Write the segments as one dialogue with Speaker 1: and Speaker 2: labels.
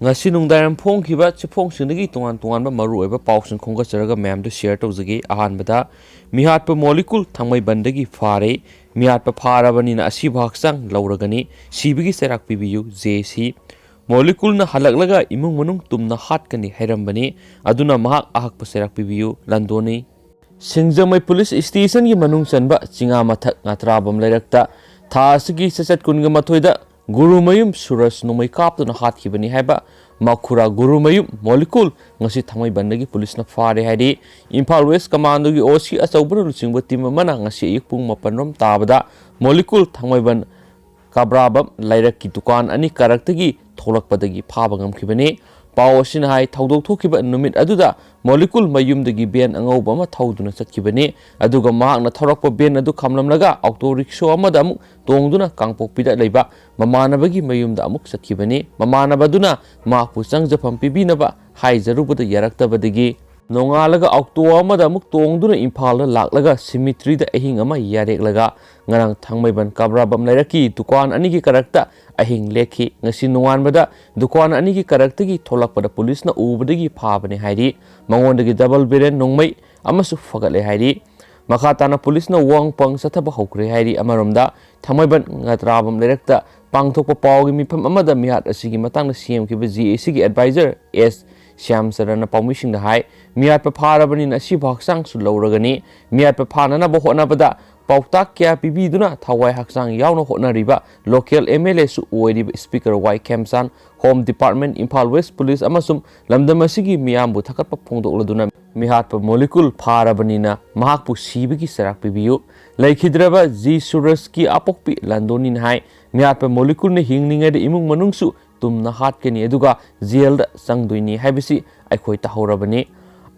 Speaker 1: ngasi nungdaram phongkhiba chiphongsingi tongan maru oiba pausin khongasaraga ma'am do share tawjagi ahanbada mihatpa molecule thangmai bandagi phare mihatpa pharabani na asi bhaksang lauragani sibigi serak pibiyu jc molecule na halaklaga imung manung tumna hatkani hairambani aduna mahak ahakpa serak pibiyu landoni singjamai police station gi manung chanba chinga mathak ngatrabam lairakta thasigi sesat kunga mathoida Gurumayum Suras Numai Kaptuna Hatkibani Haba Makura Gurumayum Molecule Ngasi Thamai Bandagi Police na Fare Hadi Impal West Commando gi Osi Asawbru Singba Tim Mana Ngasi Ikpung Mapanrom Tabada Molecule Thamai Ban Kabrabam Lairak ki Tukan Ani Karaktagi Tholak Padagi Pabangam Kibani Pawasin Hai Tawdok Thukiba Numit Aduda Molecule Mayum Dagi Ben Angobama Tawduna Satkibani Aduga Mak na Thorakpa Ben Adu Kamlamlaga Auto Rickshaw Amadamu Tongduna Kangpok Pida Laiba Mamanabagi Mayumda Amuk Satkibani Mamanabaduna Makpu Sangjapam Pibinaba Hai Zarubada Yaraktabadagi Nongalaga Auto Amadamuk Tongduna Impala Laklaga Symmetry the Ahing Ama Yareklaga Ngarang Thangmaiban Kabrabam Lairaki Dukan Anigi Karakta Ahing Leki Ngasi Nuan Bada Dukan Anigi Karaktagi Tolak pada Police na Ubadagi Pabani Haidi Mangondagi Double Biren Nongmai Amasu Fagale Haidi Makatana Police na Wang Pang Sataba Hokre Haidi Amarumda Thangmaiban Ngatrabam Lairakta Pangthokpa Pawgi Mipam Amada Mihat Asigi Matang na CM Kiba GAC advisor S Syam Sarana Pamising the High Miat Paparaban in a Shibhaksang Suloragani Miat Papanana Bohona Bada Pautak Kia Pibiduna Tawai Haksang Yauno Hotna Riba Local MLA Su Uedi Speaker Y Kemsan Home Department Impal West Police Amasum Lamdamasigi Miambu Takapa Pondo Laduna Mihat pa Molecule Parabanina Mahakpu Sibiki Serak Pibiu Laikhidraba Z Suraski Apokpi Landonin High Miat pa Molecule ne Hingninga de Imung Manungsu Tumna Hatkani Eduga Zelda Sangduini Habisi Aikoi Tahorabani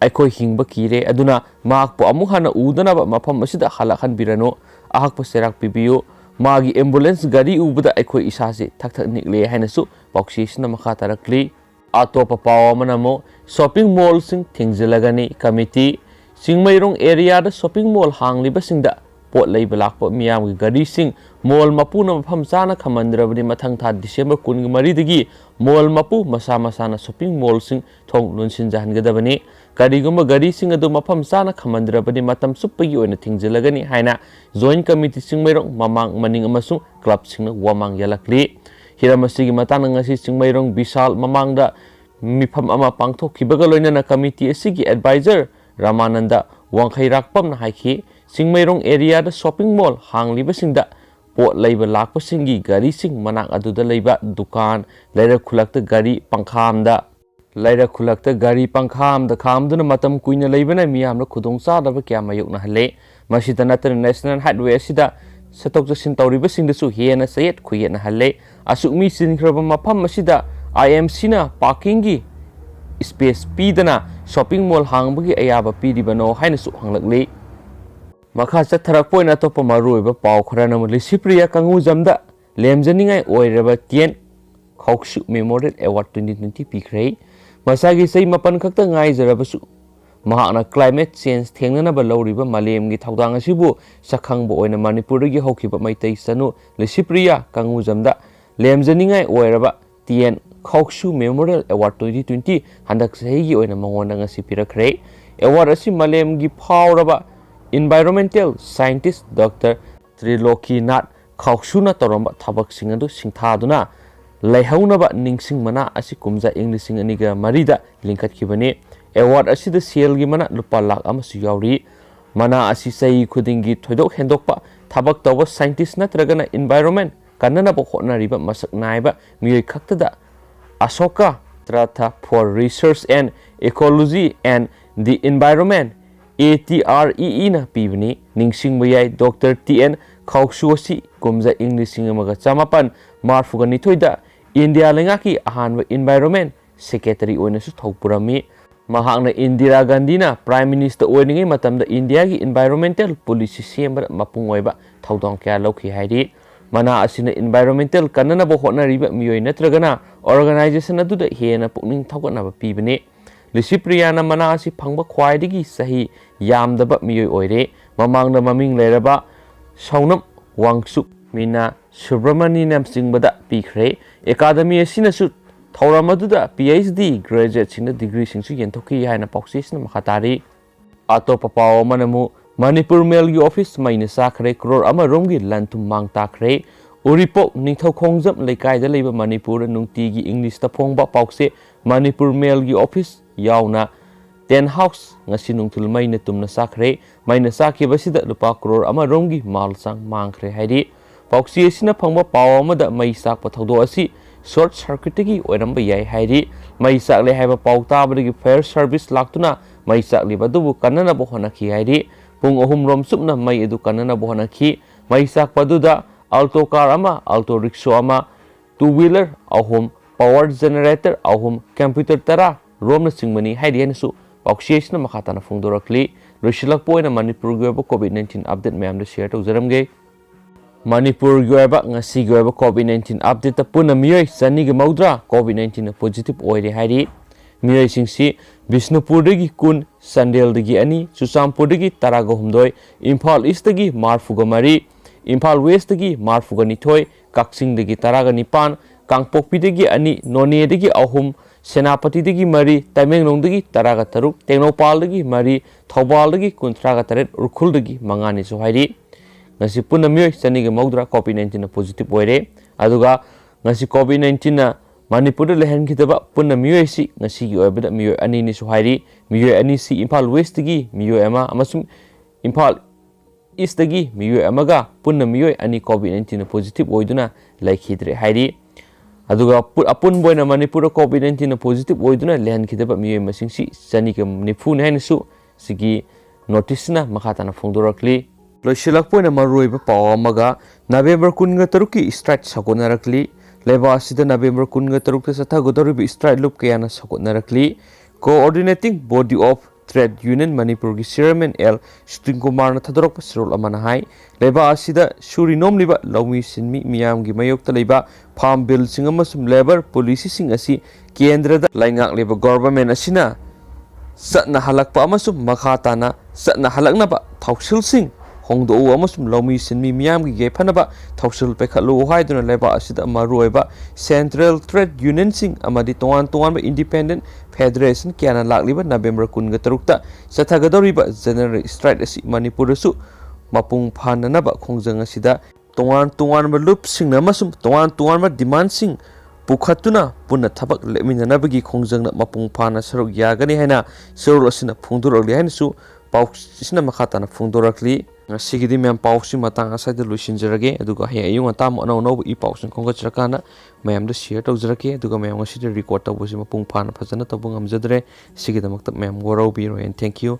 Speaker 1: Aikoi Hingba Kire Aduna Makpo Amuhana Udanaba Mapam Masida Halakan Birano Ahakpa Serak Pibiu Magi ambulance gari ubada Aikoi Isasi Taktak Nikle Hanasu Boxisna Makatarakli Atopa Pawa Manamo Shopping Mall Sing Thingjilagani Committee Singmairong area the shopping mall Hangliba Singda Port Labor Lakpo Miam Gari Sing Mall Mapuna Pamsana Commandrabani Matangta December Kungamaridi Mall Mapu Masana shopping mall Sing Tong Lunsin Jahangadabani Kariguma Gari Sing Aduma Pamsana Commandrabani Matam Supagi and Thingjilagani Haina Joint Committee Singmairong Mamang Maning Amasung Club Sing Wamang Yalakli Hiramasigi Matanangasi Singmairong Bisal Mamangda Mipam Ama Pangto Kibagaloina na Committee Asigi Advisor Ramananda Wangkai Rakpam na Haiki Singmairong area the shopping mall Hangliba Singda Port Labor Lakpa Singi Gari Sing Manak Aduda Laiba Dukan Laira Kulakta Gari Pangkhamda Laira Kulakta Gari Pangkhamda Khamduna Matam Kuina Laibana Miamna Kudong Sadaba Kiamayuk na Hale Masita Natan National Highway Sida Satok Jasin Tauriba Singdasu Hiena Sayet Kuyet na Hale Asukmi Sinkraba Mapam Masida IMC na parkingi space pidana shopping mall hangbagi ayaba pidibano hainasu hanglakli makha chatharakpoi na topa maruiba paw khorana muli sipriya kangu jamda lemjaningai oiraba tien khawkshu memorial award 2020 pikhrei masagi sei mapan khakta ngai jarabasu mahakna climate change thengnana ba lawriba malemgi thawdang asibu sakhangbo oina manipur gi hokhiba maitai sanu le sipriya kangu jamda lemjaningai oiraba tien Khawkshu Memorial Award 2020 handak sahigi oina mangonda ngasi pirakre award asi malemgi phawraba environmental scientist Dr. Triloki Nath Khawkshu na toromba thabak singadu singthaduna laihaunaba ningsing mana asi kumja English aniga marida linkat kibani award asi da selgi mana lupa lakh amasu yauri mana asi sai khudingi thoidok hendokpa thabak tawa scientist natragana environment kanana bo hotna riba masak naiba miyoi khaktada Asoka Tratha for Research and Ecology and the Environment ATREE na pibni ningsing bayai Dr. TN Khawkshuasi kumza English amaga chamapan marfugani thoida India lengaki ahanwa environment secretary oina su thokpurami mahakna Indira Gandhi na prime minister oiningai matamda India gi environmental policy sembra mapung oiba thaudong kya lokhi hairi mana asina environmental kanana bo hotna riba miyoi natragana organization aduda hena pukning thawgana ba pibane lisipriyana mana asi phangba khwaidigi sahi yamdaba miyoi oire mamangna maming leraba saunam wangsuk mina subramani nam singbada pikre academy asina su ꯊꯧꯔꯝ ꯑꯗꯨꯗ PhD ꯒ꯭ꯔꯦꯖꯨꯑꯦꯠꯁꯤꯡꯅ ꯗꯤꯒ꯭ꯔꯤꯁꯤꯡꯁꯨ ꯌꯦꯟꯊꯣꯛꯈꯤ ꯍꯥꯏꯅ ꯄꯥꯎꯆꯦꯁꯤꯅ ꯃꯈꯥ ꯇꯥꯔꯤ ꯑꯇꯣꯞꯄ ꯄꯥꯎ ꯑꯃꯅ ꯑꯃꯨꯛ Manipur ꯃꯦꯜꯒꯤ office ꯃꯩꯅ ꯆꯥꯈ꯭ꯔꯦ ꯀ꯭ꯔꯣꯔ ꯑꯃꯔꯣꯝꯒꯤ ꯂꯟ ꯊꯨꯝ ꯃꯥꯡ ꯇꯥꯈ꯭ꯔꯦ उरीपोक निथौखोंजम लेकायदा लेबा मणिपुर नुंगतीगी इंग्लिश ता फोंगबा पाउसे मणिपुर मेल गी ऑफिस यावना 10 house ngasi nungthul maina tumna sakre maina sakhi basida lupa crore ama romgi malsang mangkhre hairi pauksi asina phangba paw amada mai sakpa thodo asi short circuit gi oiramba yai hairi mai sakle haiba paw tabadagi fire service laktuna mai sakli badubu kanana bo honakhi hairi pung ohum rom supna mai edu kanana bo honakhi mai sakpaduda alto car ama alto rickshaw ama two wheeler ahum power generator ahum computer tara romna singmani hairi hanasu pauksiyesna makhatana phungdorakli loisilak poina manipur goba covid-19 update mayam da share tawjaramge manipur goba ngasi goba covid-19 update ta puna miyoi sani ge maudra covid-19 positive oire hairi miyoi singsi bisnupur dagi kun sandel dagi ani chusampur dagi taraga humdoi imphal east dagi marfuga mari Imphal West dagi marfuga nithoi Kaksing dagi taraga nipan Kangpokpi dagi ani None dagi ahum Senapati dagi mari Tamenglong dagi taraga taruk Tengnopal dagi mari Thobal dagi kuntraga taret Urkhul dagi mangani sohairi ngasi punna miyoi sani ge maudra covid-19 na positive oire aduga ngasi covid-19 na Manipur da lehen kitaba punna miyoi si ngasi gi oibada miyoi ani ni sohairi miyoi ani si Imphal West dagi miyoi ama amasum Imphal East dagi miyoi amaga punna miyoi ani covid-19 na positive oiduna laikhidre hairi aduga apun boina Manipur covid-19 na positive oiduna lehen kitaba miyoi masingsi sani ke nifu ne hanisu sigi notice na makhatana phongdorakli loisilak poina maruiba paw amaga November 13 ki strike sakonarakli leba asida November 13 ta sathagodoribi strike loop kayana sakonarakli coordinating body of Trade Union Manipur gi chairman L Shooting Kumar na thadorok pasrol amana hai leba asida suri nom liba lawmi sinmi miyam gi mayok ta leba farm bill sing amasum labor policy sing asi kendra da laingak leba government asina satna halakpa amasum makhatana satna halakna ba thausil sing hongdo amasum lawmi sinmi miyam gi gefana ba thausil pekhalu haiduna leba asida maruiba Central Trade Union sing amadi tongan tongan ba independent Federation kiana lakliba November 13 ta sathagadoriba general strike asi Manipur su mapung phanana ba khongjang asida tongan ba loop sing namasum tongan ba demand sing pukhatuna punna thabak leminana bagi khongjang na mapung phana saruk yagani haina sarul asina phungdurali haina su paw sina makhatana phungdorakli sigidi mem pawsi matang asai da luisinjarage aduga he ayung atam ono no I pawsin khongachrakana mayam da share tawjarake aduga mayam ngasi record tawbusi mapung phana phajana tawbu ngamjadre sigidamakta mayam gorau biro and thank you